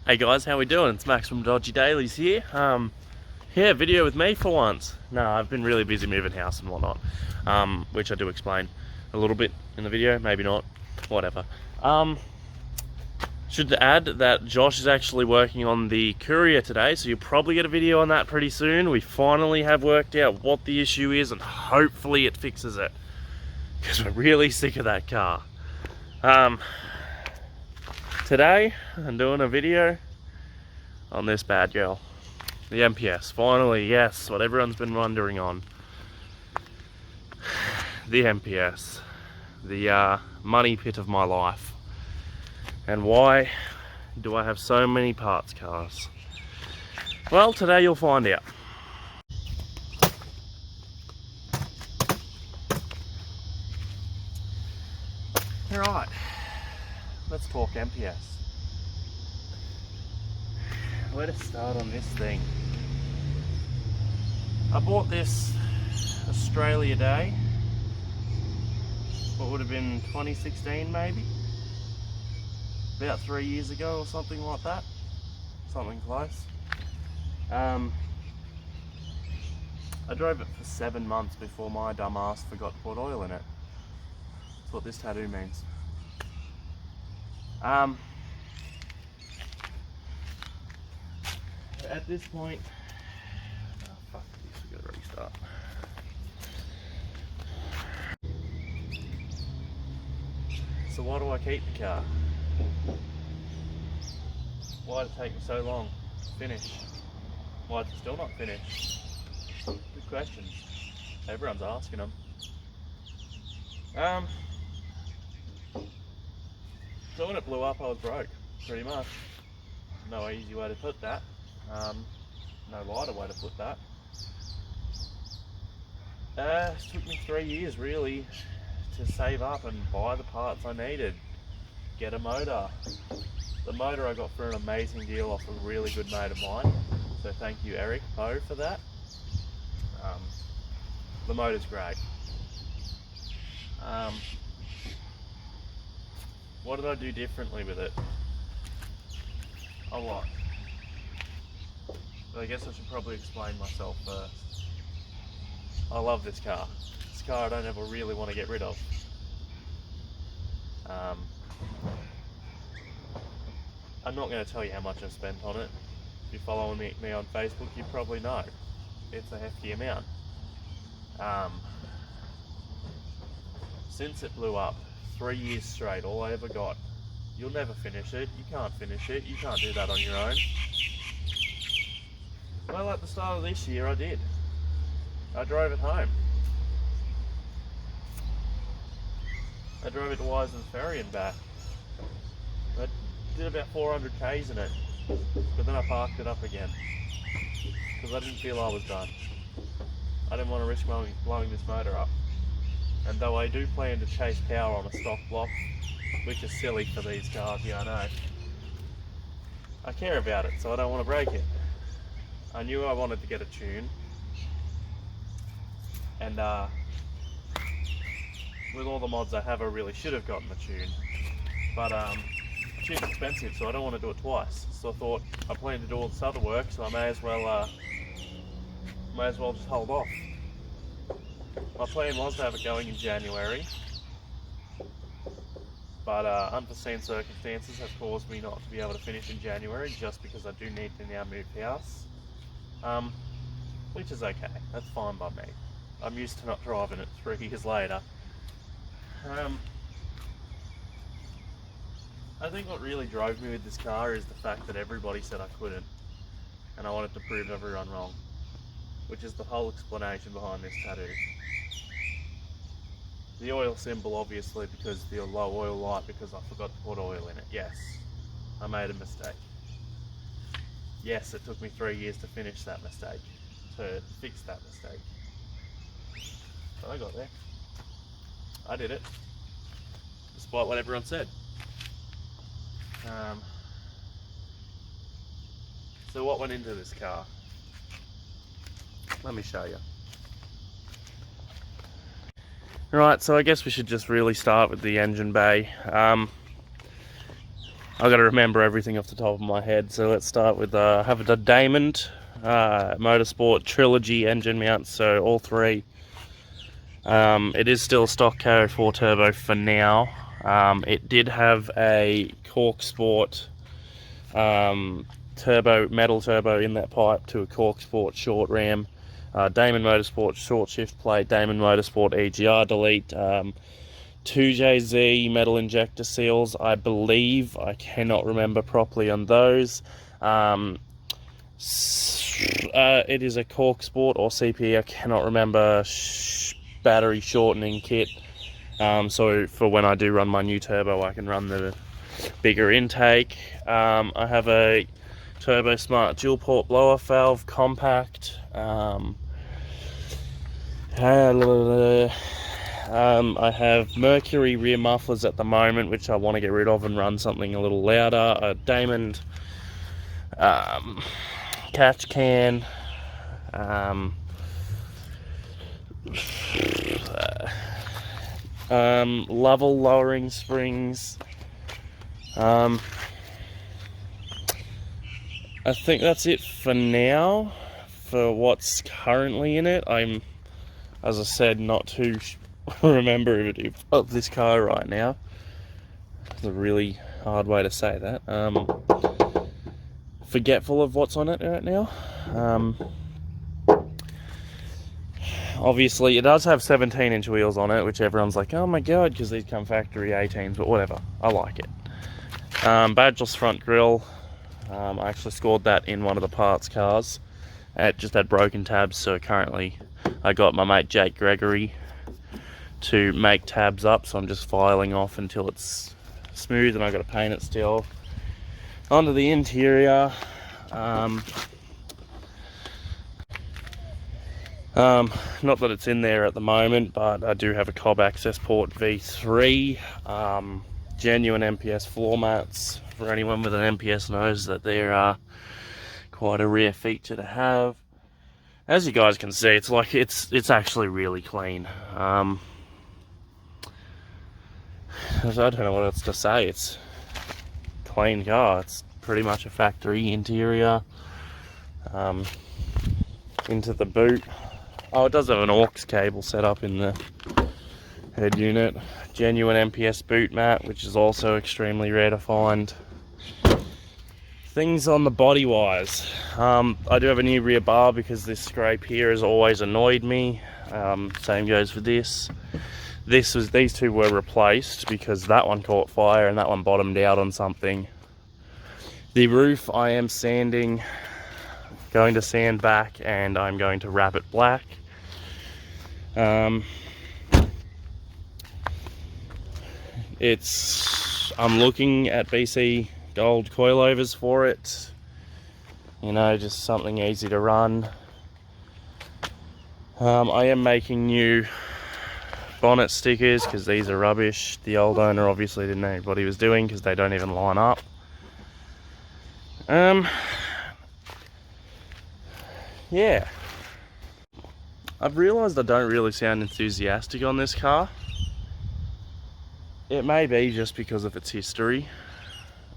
Hey guys, how we doing? It's Max from Dodgy Dailies here. Yeah, video with me for once. No, I've been really busy moving house and whatnot, which I do explain a little bit in the video, maybe not, whatever. Should add that Josh is actually working on the courier today, so you'll probably get a video on that pretty soon. We finally have worked out what the issue is and hopefully it fixes it, because we're really sick of that car. Today I'm doing a video on this bad girl, the MPS. Finally, yes, what everyone's been wondering on. The MPS, the money pit of my life. And why do I have so many parts cars? Well, today you'll find out. Alright, let's talk MPS. Where to start on this thing? I bought this Australia Day. What would have been 2016 maybe? About 3 years ago or something like that. Something close. I drove it for 7 months before my dumb ass forgot to put oil in it. That's what this tattoo means. At this point, oh fuck this, we gotta restart. So why do I keep the car? Why did it take me so long to finish? Why is it still not finished? Good questions. Everyone's asking them. So when it blew up, I was broke, pretty much. No easy way to put that. No lighter way to put that. It took me 3 years really to save up and buy the parts I needed. Get a motor. The motor I got for an amazing deal off a really good mate of mine. So thank you Eric Poe for that. The motor's great. What did I do differently with it? A lot. But I guess I should probably explain myself first. I love this car. This car I don't ever really want to get rid of. I'm not going to tell you how much I've spent on it. If you're following me on Facebook, you probably know. It's a hefty amount. Since it blew up, 3 years straight, all I ever got. You'll never finish it. You can't finish it. You can't do that on your own. Well, at the start of this year, I did. I drove it home. I drove it to Wiseman's Ferry and back. I did about 400 k's in it, but then I parked it up again because I didn't feel I was done. I didn't want to risk blowing this motor up. And though I do plan to chase power on a stock block, which is silly for these cars, yeah I know, I care about it, so I don't want to break it. I knew I wanted to get a tune, and with all the mods I have, I really should have gotten a tune, but tune's expensive, so I don't want to do it twice. So I thought I plan to do all this other work, so I may as well just hold off. My plan was to have it going in January, but unforeseen circumstances have caused me not to be able to finish in January, just because I do need to now move house. Which is okay, that's fine by me. I'm used to not driving it 3 years later. I think what really drove me with this car is the fact that everybody said I couldn't, and I wanted to prove everyone wrong, which is the whole explanation behind this tattoo. The oil symbol, obviously, because the low oil light, because I forgot to put oil in it. Yes, I made a mistake. Yes, it took me 3 years to finish that mistake, to fix that mistake. But I got there. I did it, despite what everyone said. So what went into this car? Let me show you. Right, so I guess we should just really start with the engine bay. I got to remember everything off the top of my head. So let's start with have the Damond Motorsport Trilogy engine mounts. So all three. It is still stock Carro 4 turbo for now. It did have a Cork Sport metal turbo in that pipe to a Cork Sport short ram. Damon Motorsport short shift plate, Damon Motorsport EGR delete, 2JZ metal injector seals, I believe. I cannot remember properly on those. It is a Cork Sport or CP, I cannot remember, battery shortening kit. So for when I do run my new turbo, I can run the bigger intake. I have a Turbo Smart dual port blower valve compact. I have Mercury rear mufflers at the moment, which I want to get rid of and run something a little louder. A Damon catch can. Level lowering springs. I think that's it for now, for what's currently in it. I'm, as I said, not too rememberative of this car right now. It's a really hard way to say that. Forgetful of what's on it right now. Obviously, it does have 17-inch wheels on it, which everyone's like, oh my god, because these come factory 18s, but whatever. I like it. Badgeless front grille. I actually scored that in one of the parts cars. It just had broken tabs, so currently I got my mate Jake Gregory to make tabs up, so I'm just filing off until it's smooth, and I got to paint it still. Onto the interior. Not that it's in there at the moment, but I do have a Cobb access port V3, genuine MPS floor mats. For anyone with an MPS knows that they're quite a rare feature to have. As you guys can see, it's like it's actually really clean. I don't know what else to say. It's a clean car. It's pretty much a factory interior. Into the boot. Oh, it does have an aux cable set up in the head unit. Genuine MPS boot mat, which is also extremely rare to find. Things on the body wise. I do have a new rear bar because this scrape here has always annoyed me. Same goes for this. These two were replaced because that one caught fire and that one bottomed out on something. The roof I am sanding, going to sand back, and I'm going to wrap it black. I'm looking at BC gold coilovers for it, you know, just something easy to run. I am making new bonnet stickers because these are rubbish. The old owner obviously didn't know what he was doing because they don't even line up. Yeah, I've realised I don't really sound enthusiastic on this car. It may be just because of its history.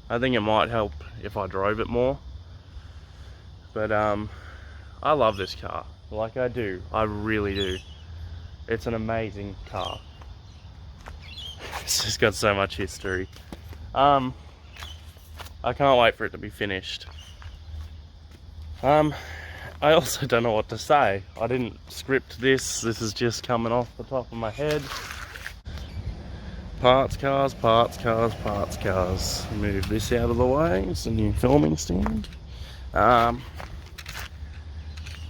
I think it might help if I drove it more. But I love this car. Like I do. I really do. It's an amazing car. It's just got so much history. I can't wait for it to be finished. I also don't know what to say. I didn't script this. This is just coming off the top of my head. Parts cars, parts cars, parts cars. Move this out of the way. It's a new filming stand. Not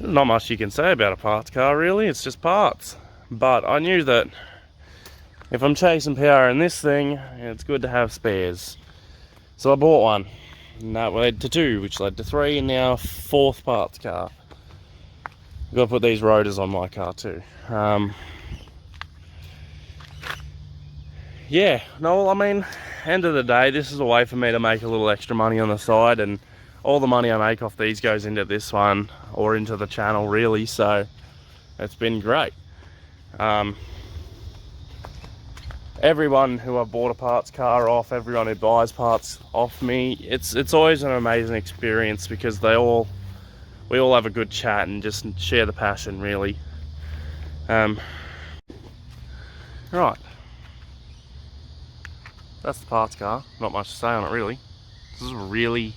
much you can say about a parts car really. It's just parts. But I knew that if I'm chasing power in this thing, it's good to have spares. So I bought one. And that led to two, which led to three, and now fourth parts car. I've got to put these rotors on my car too. Yeah, no, I mean, end of the day, this is a way for me to make a little extra money on the side, and all the money I make off these goes into this one, or into the channel really, so it's been great. everyone who I've bought a parts car off, everyone who buys parts off me, it's always an amazing experience because we all have a good chat and just share the passion, really. Right, that's the parts car. Not much to say on it, really. This is a really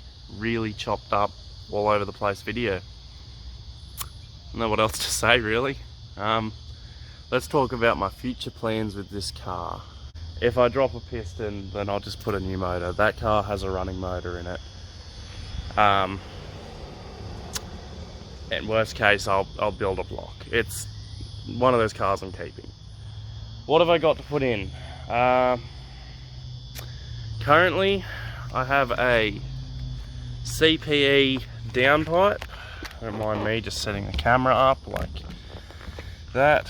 chopped up, all over the place video. Don't know what else to say, really. Let's talk about my future plans with this car. If I drop a piston, then I'll just put a new motor. That car has a running motor in it. In worst case, I'll build a block. It's one of those cars I'm keeping. What have I got to put in? Currently, I have a CPE downpipe. Don't mind me just setting the camera up like that.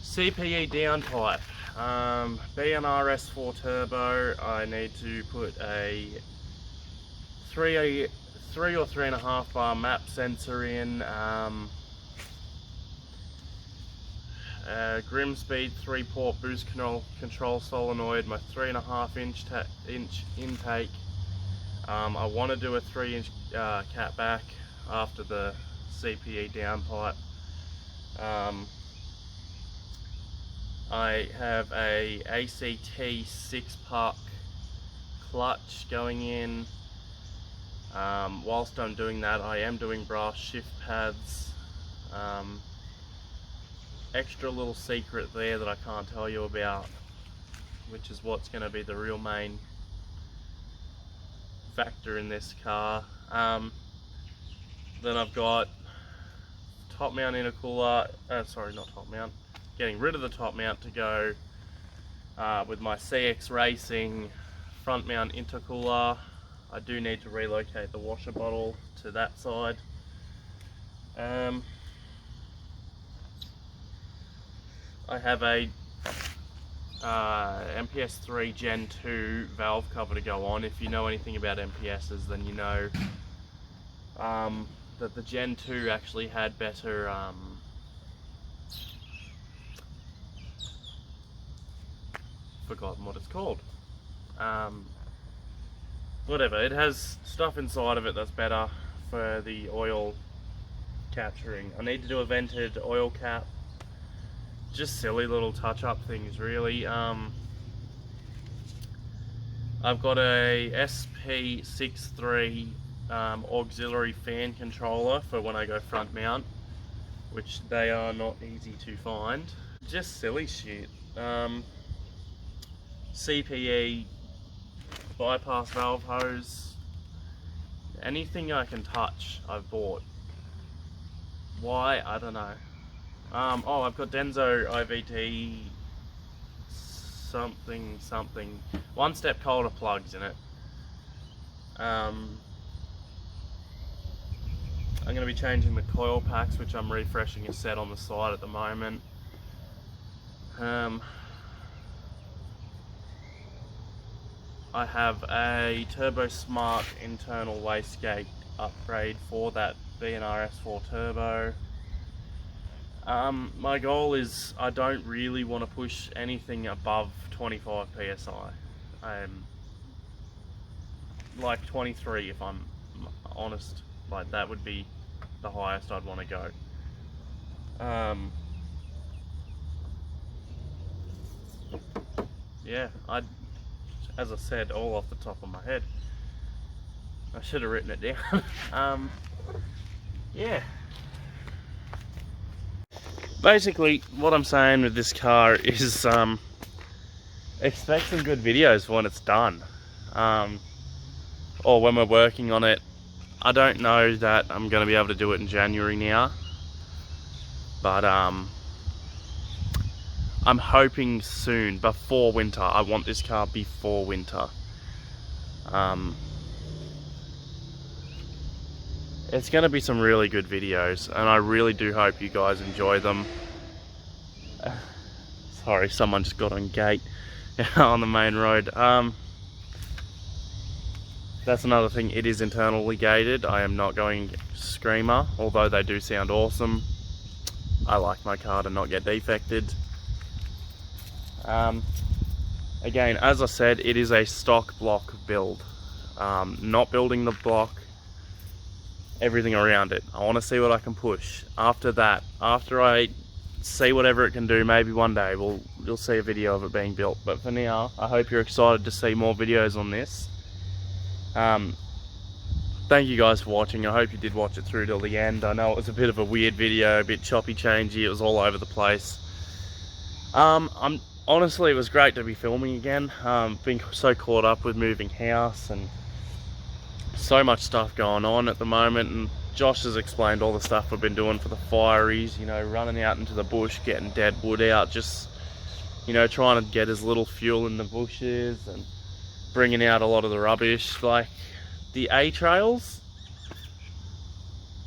CPE downpipe. BNRS4 turbo. I need to put a 3 or 3.5 bar map sensor in. Grimspeed 3-port boost control solenoid, my 3.5 inch intake. I want to do a 3-inch cat back after the CPE downpipe. I have a ACT 6-puck clutch going in. Whilst I'm doing that, I am doing brass shift pads. Extra little secret there that I can't tell you about, which is what's going to be the real main factor in this car. Then I've got top mount intercooler, sorry, not top mount, getting rid of the top mount to go with my CX Racing front mount intercooler. I do need to relocate the washer bottle to that side. I have a MPS3 Gen 2 valve cover to go on. If you know anything about MPSs, then you know that the Gen 2 actually had better forgotten what it's called. Whatever, it has stuff inside of it that's better for the oil capturing. I need to do a vented oil cap. Just silly little touch-up things, really. I've got a SP63 auxiliary fan controller for when I go front mount, which they are not easy to find. Just silly shit. CPE bypass valve hose. Anything I can touch, I've bought. Why? I don't know. Oh, I've got Denso IVT something. 1-step colder plugs in it. I'm going to be changing the coil packs, which I'm refreshing a set on the side at the moment. I have a Turbo Smart internal wastegate upgrade for that BNRS4 turbo. My goal is I don't really want to push anything above 25 psi. Like 23 if I'm honest. Like that would be the highest I'd want to go. Yeah, as I said, all off the top of my head. I should have written it down. Yeah. Basically, what I'm saying with this car is expect some good videos when it's done. Or when we're working on it. I don't know that I'm going to be able to do it in January now. But I'm hoping soon, before winter. I want this car before winter. It's going to be some really good videos, and I really do hope you guys enjoy them. Sorry, someone just got on gate on the main road. That's another thing, it is internally gated. I am not going Screamer, although they do sound awesome. I like my car to not get defected. Again, as I said, it is a stock block build. Not building the block, everything around it. I want to see what I can push. After that, after I see whatever it can do, maybe one day you'll see a video of it being built. But for now, I hope you're excited to see more videos on this. Thank you guys for watching. I hope you did watch it through till the end. I know it was a bit of a weird video, a bit choppy changey, it was all over the place. Honestly, it was great to be filming again. Been so caught up with moving house and so much stuff going on at the moment, and Josh has explained all the stuff we've been doing for the fireys, you know, running out into the bush, getting dead wood out, just, you know, trying to get as little fuel in the bushes and bringing out a lot of the rubbish. Like, the A-trails,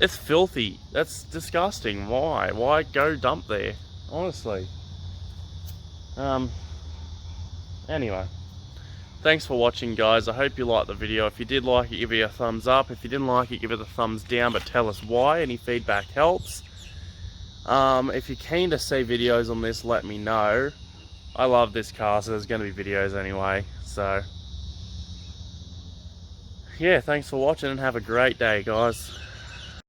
it's filthy. That's disgusting. Why go dump there? Honestly. Anyway, thanks for watching, guys. I hope you liked the video. If you did like it, give it a thumbs up. If you didn't like it, give it a thumbs down, but tell us why. Any feedback helps. If you're keen to see videos on this, let me know. I love this car, so there's going to be videos anyway. So yeah, thanks for watching and have a great day, guys.